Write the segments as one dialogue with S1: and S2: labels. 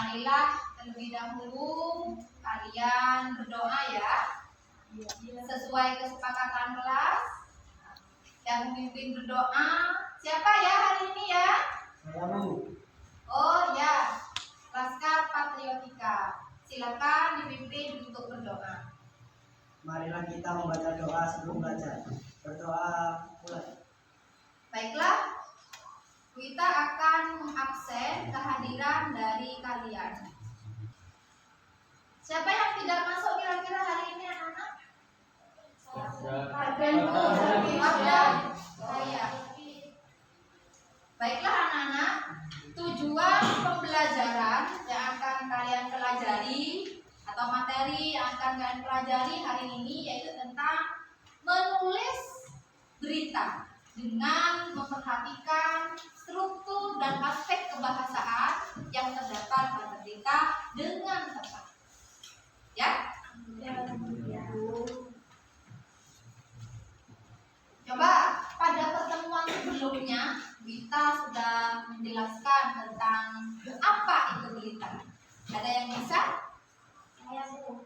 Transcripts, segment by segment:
S1: Marilah terlebih dahulu kalian berdoa ya, sesuai kesepakatan kelas. Yang memimpin berdoa siapa ya hari ini ya? Oh ya, Laskar Patriotika. Silakan dipimpin untuk berdoa.
S2: Marilah kita membaca doa sebelum belajar. Berdoa mulai.
S1: Baiklah, kita akan mengabsen kehadiran dari kalian. Siapa yang tidak masuk kira-kira hari ini anak-anak? Ada saya. Baiklah anak-anak, tujuan pembelajaran yang akan kalian pelajari atau materi yang akan kalian pelajari hari ini yaitu tentang menulis berita dengan memperhatikan struktur dan aspek kebahasaan yang terdapat pada berita dengan tepat. Ya? Coba pada pertemuan sebelumnya kita sudah menjelaskan tentang apa itu berita. Ada yang bisa?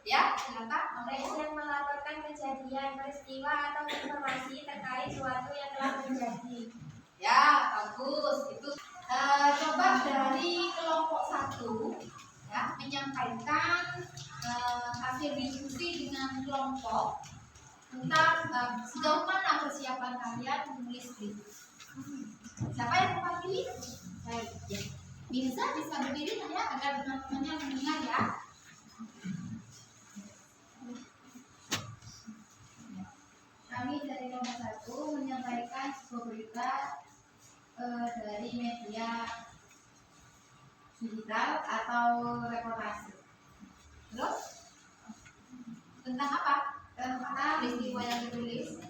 S1: Ya, silakan.
S3: Berita yang melaporkan kejadian, peristiwa atau informasi terkait suatu yang telah terjadi.
S1: Ya, bagus. Itu coba dari kelompok 1 ya, menyampaikan hasil diskusi dengan kelompok tentang sejauh mana persiapan kalian menulis berita. Siapa yang mewakili? Baik, ya. Bisa berdiri ya agar teman-temannya mendengar ya. Kami dari kelompok 1 menyampaikan sebuah berita dari media digital atau reportase. Terus tentang apa? Tentang peristiwa yang ditulis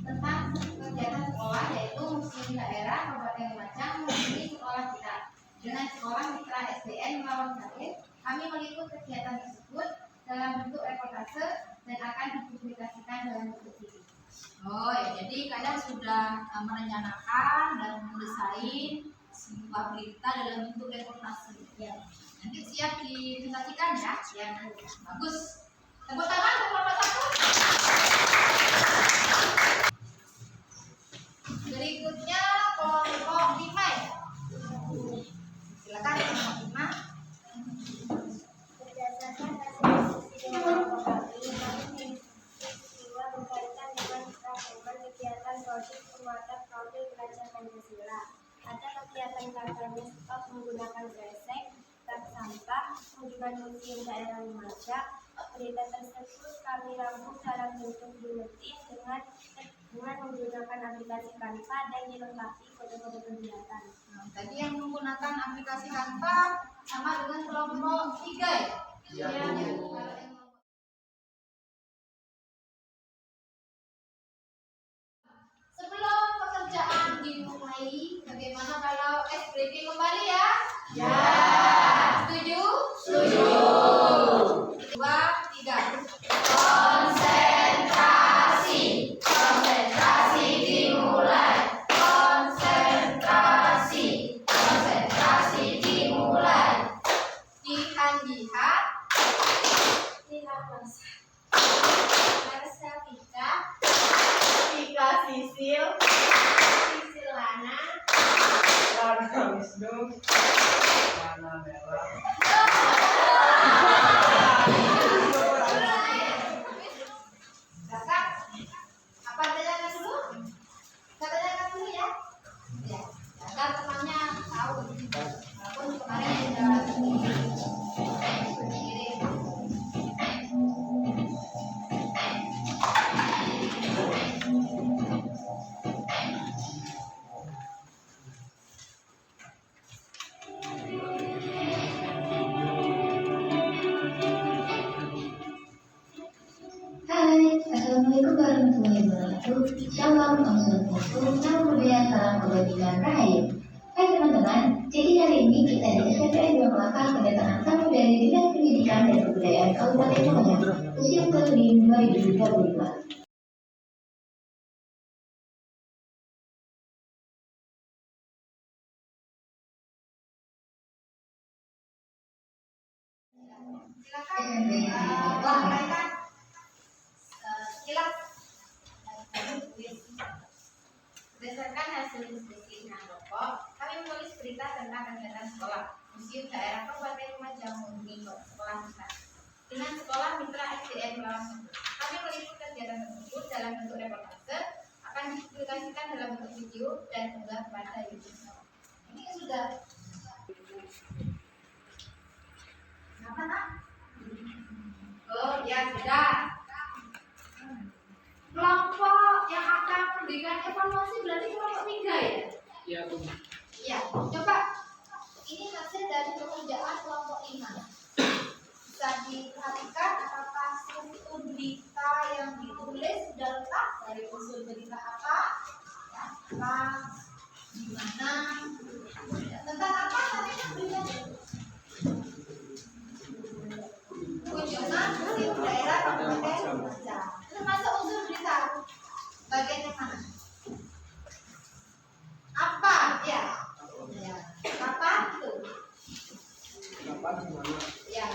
S1: tentang kegiatan sekolah, yaitu museum daerah Kabupaten Lumajang mengunjungi sekolah kita. Dengan sekolah mitra SDN Melawan Sawit, kami meliput kegiatan tersebut dalam bentuk reportase dan akan dipublikasikan dalam bentuk video. Oh ya, jadi kalian sudah merencanakan dan mendesain sebuah berita dalam bentuk reportase. Ya. Nanti siap dipresentasikan ya. Ya, bagus. Tepuk tangan untuk kelompok 1. Berikutnya kelompok 5 ya. Silakan kelompok 5.
S3: Berdasarkan hasil diskusi dengan kelompok kami peristiwa berkaitan dengan rangkaian kegiatan projek penguatan profil pelajar Pancasila. Ada kegiatan kampanye stop menggunakan kresek, bak sampah, kunjungan museum daerah Lumajang. Berita tersebut kami rangkum dalam bentuk buletin dengan menggunakan aplikasi Canva dan dilengkapi kode-kode kegiatan.
S1: Tadi yang menggunakan aplikasi Canva sama dengan kelompok 3 ya? Iya. Sebelum pekerjaan dimulai, bagaimana kalau breaking kembali ya? Ya. Setuju? Setuju. 2, 3. Konsentrasi. Konsentrasi dimulai. Konsentrasi. Konsentrasi dimulai. Jihan-jihan.
S3: Marsa Pika,
S2: Ika Sisil,
S3: Sisilana,
S2: Rana Wisnu, Rana Bella.
S1: Kakak, apa tanyakan dulu? Saya tanyakan dulu ya. Ya, agar temannya tahu. Walaupun kemarin sudah kirim.
S4: Hai, Assalamualaikum warahmatullahi wabarakatuh. Shalom, Om Swastiastu, Namo Buddhaya, Salam Kebajikan Rahayu. Hai teman-teman, jadi hari ini kita di SMPN 2 Kelapa kedatangan tamu dari Dinas Pendidikan dan Kebudayaan Kabupaten Lumajang, usia ke 2022.
S1: Silakan menyampaikan sekilas berdasarkan hasil diskusi dengan Bapak, kami menulis berita tentang kegiatan sekolah Museum Daerah Kabupaten Lumajang Murni sekolah kita dengan sekolah mitra SDN Melawan. Kami meliput kegiatan tersebut dalam bentuk reportase, akan dipublikasikan dalam bentuk video dan diunggah pada YouTube. Ini sudah apa nak? Oh ya sudah. Kelompok yang akan memberikan evaluasi berarti kelompok 3 ya?
S2: Iya, Bu.
S1: Iya. Coba ini hasil dari pekerjaan kelompok 5. Bisa diperhatikan apakah struktur berita yang ditulis sudah lengkap dari unsur berita apa, ya, apa, di mana, tentang apa tadi kan beritanya? Kunjungan museum daerah Kabupaten Lumajang. Termasuk unsur berita bagian yang mana? Apa? Ya. Ya. Kapan itu?
S2: Kapan gimana?
S1: Ya,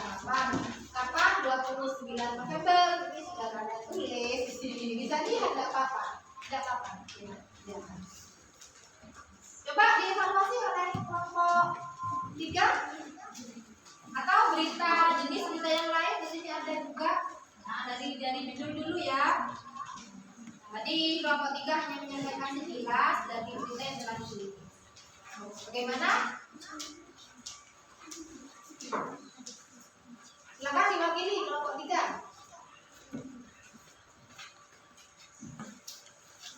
S1: kapan 29 November ini sudah ada tulis di sini. Bisa lihat enggak kapan? Enggak kapan. Ya. Coba dievaluasi oleh kelompok 3 atau berita jenis berita yang lain di sini ada juga. Nah, dari judul dulu ya. Tadi kelompok 3 hanya menyampaikan sekilas dari berita yang telah ditulis. Bagaimana? Silakan diwakili kelompok 3.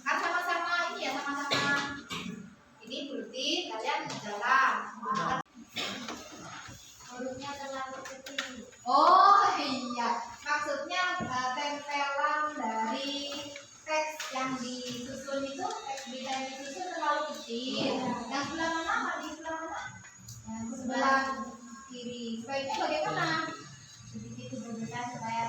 S1: Kan sama-sama ini ya, sama-sama ini bulletin, kalian jalan. Hurufnya terlalu kecil. Oh iya, maksudnya tempelan dari teks yang disusun itu, teks berita yang disusun terlalu kecil. Yang sebelah mana? Di sebelah mana? Yang sebelah kiri. Sebaiknya bagaimana? Sedikit diperbesar supaya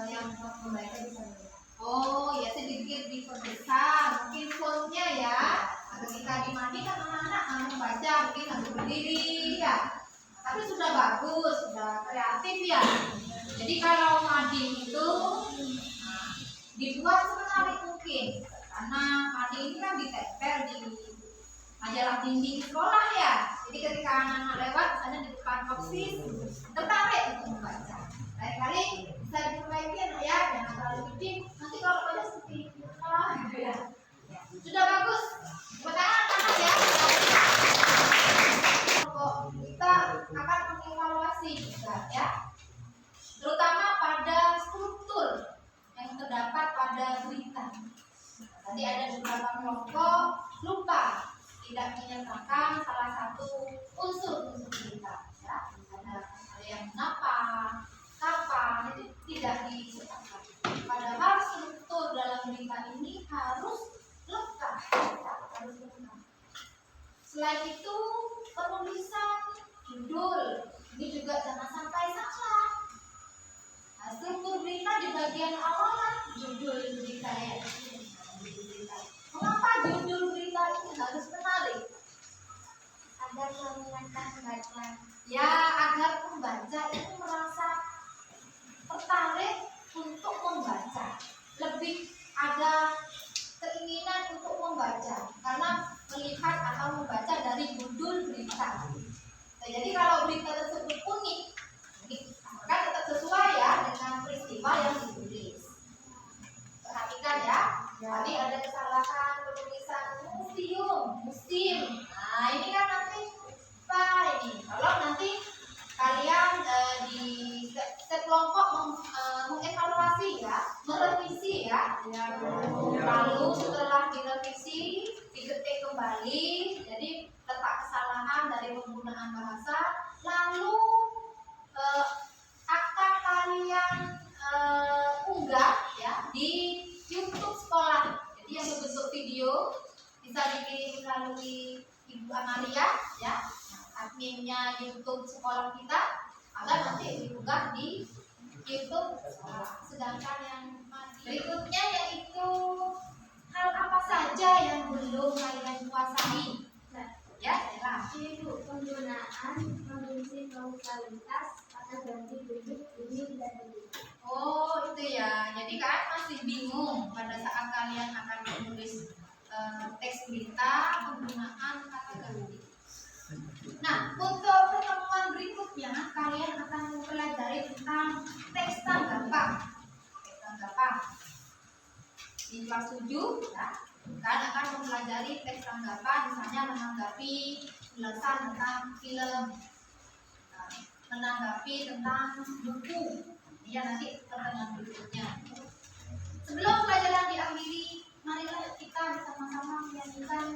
S1: yang membaca bisa melihat. Oh ya, sedikit diperbesar. Mungkin fontnya ya. Ketika dimandi kan anak-anak membaca mungkin sambil berdiri ya. Tapi sudah bagus, sudah kreatif ya. Jadi kalau mading itu dibuat semenarik mungkin, karena mading ini kan ditempel di majalah dinding sekolah ya. Jadi ketika anak-anak lewat misalnya di depan boksis, tertarik untuk membaca. Lain kali bisa diperbaiki anak ya, jangan terlalu gede. Nanti kalau baca seperti gitu ya. Sudah bagus. Buat anak-anak ya. Kita akan mengevaluasi juga ya, terutama pada struktur yang terdapat pada berita. Tadi ada beberapa kelompok lupa tidak menyertakan salah satu unsur berita ya. Ada yang mengapa, kapan, itu tidak disertakan. Padahal struktur dalam berita ini harus lengkap ya, harus lengkap. Selain itu penulisan judul ini juga jangan sampai salah. Nah, struktur berita di bagian awal kan judul berita ya. Mengapa judul berita ini harus menarik?
S3: Agar mengingatkan pembaca.
S1: Ya, agar pembaca itu merasa tertarik untuk membaca, lebih ada keinginan untuk membaca karena melihat atau membaca dari judul berita. Nah, jadi kalau berita tersebut unik, maka tetap sesuai ya dengan peristiwa yang ditulis. Perhatikan ya, tadi ada kesalahan penulisan museum. Nah ini kan nanti apa ini? Kalau nanti kalian di sekelompok mengevaluasi ya, merevisi ya. Lalu setelah direvisi, diketik kembali, jadi letak kesalahan dari penggunaan bahasa, lalu akan kalian unggah ya di YouTube sekolah. Jadi yang berbentuk video bisa dikirim melalui Ibu Amalia ya, adminnya YouTube sekolah kita, agar nanti diunggah di YouTube sekolah. Sedangkan yang berikutnya yaitu hal apa saja yang belum kalian kuasai. Ya,
S3: Yaitu penggunaan kondisi kausalitas pada ganti bentuk ini dan ini.
S1: Oh, itu ya. Jadi kalian masih bingung pada saat kalian akan menulis teks berita penggunaan kata ganti. Nah, untuk pertemuan berikutnya kalian akan mempelajari tentang teks tanggapan. Teks tanggapan. Di kelas 7 ya, kalian akan mempelajari teks tanggapan, misalnya menanggapi ulasan tentang film, menanggapi tentang buku. Ya, nanti pertemuan berikutnya. Sebelum pelajaran diakhiri, marilah kita bersama-sama menyanyikan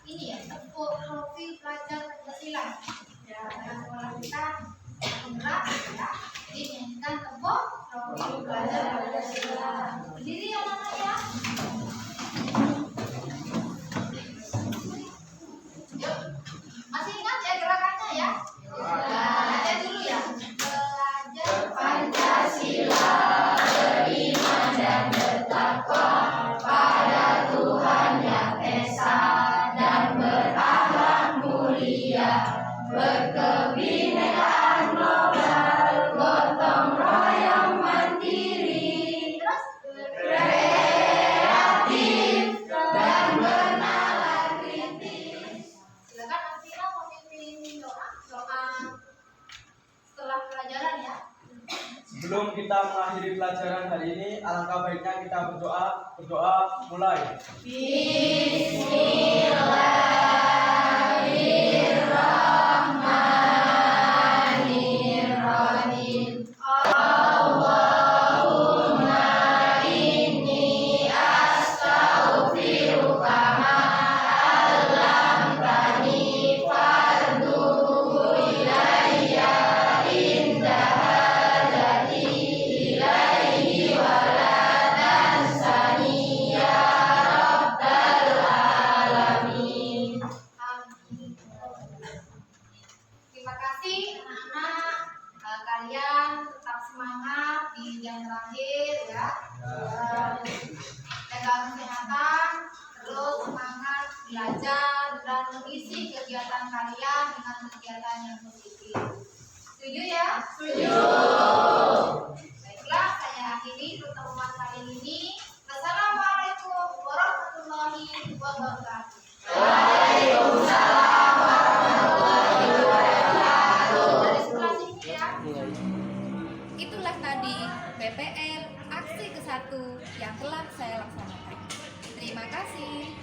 S1: ini ya, tepuk profil pelajar Pancasila. Ya, dalam sekolah kita penggerak ya. Jadi menyanyikan tepuk profil pelajar Pancasila. Berdiri anak-anak ya. Yuk, masih ingat ya gerakannya ya? Belajar dulu ya. Belajar Pancasila, beriman dan bertakwa pada Tuhan Yang Esa dan berakhlak mulia, berkebinekaan global, gotong royong mandiri, terus kreatif dan bernalar kritis. Silakan Afina memimpin doa setelah pelajaran ya.
S2: Sebelum kita mengakhiri pelajaran hari ini, alangkah baiknya kita berdoa. Berdoa mulai. Bismillahirrahmanirrahim. Allahumma inni astaghfiruka ma 'allamtani farduhu ilayya inda hajati ilaihi wa la tansani ya rabbal alamin. Amin. Terima kasih anak-anak. Kalian tetap semangat di jam terakhir ya. Jaga kesehatan, terus semangat belajar dan mengisi kegiatan kalian dengan kegiatan yang positif. Setuju ya? Setuju. Baiklah, saya akhiri pertemuan kali ini. Assalamualaikum warahmatullahi wabarakatuh. Waalaikumsalam warahmatullahi wabarakatuh. Dari sebelah sini ya. Itulah tadi PPL aksi ke-1 yang telah saya laksanakan. Terima kasih.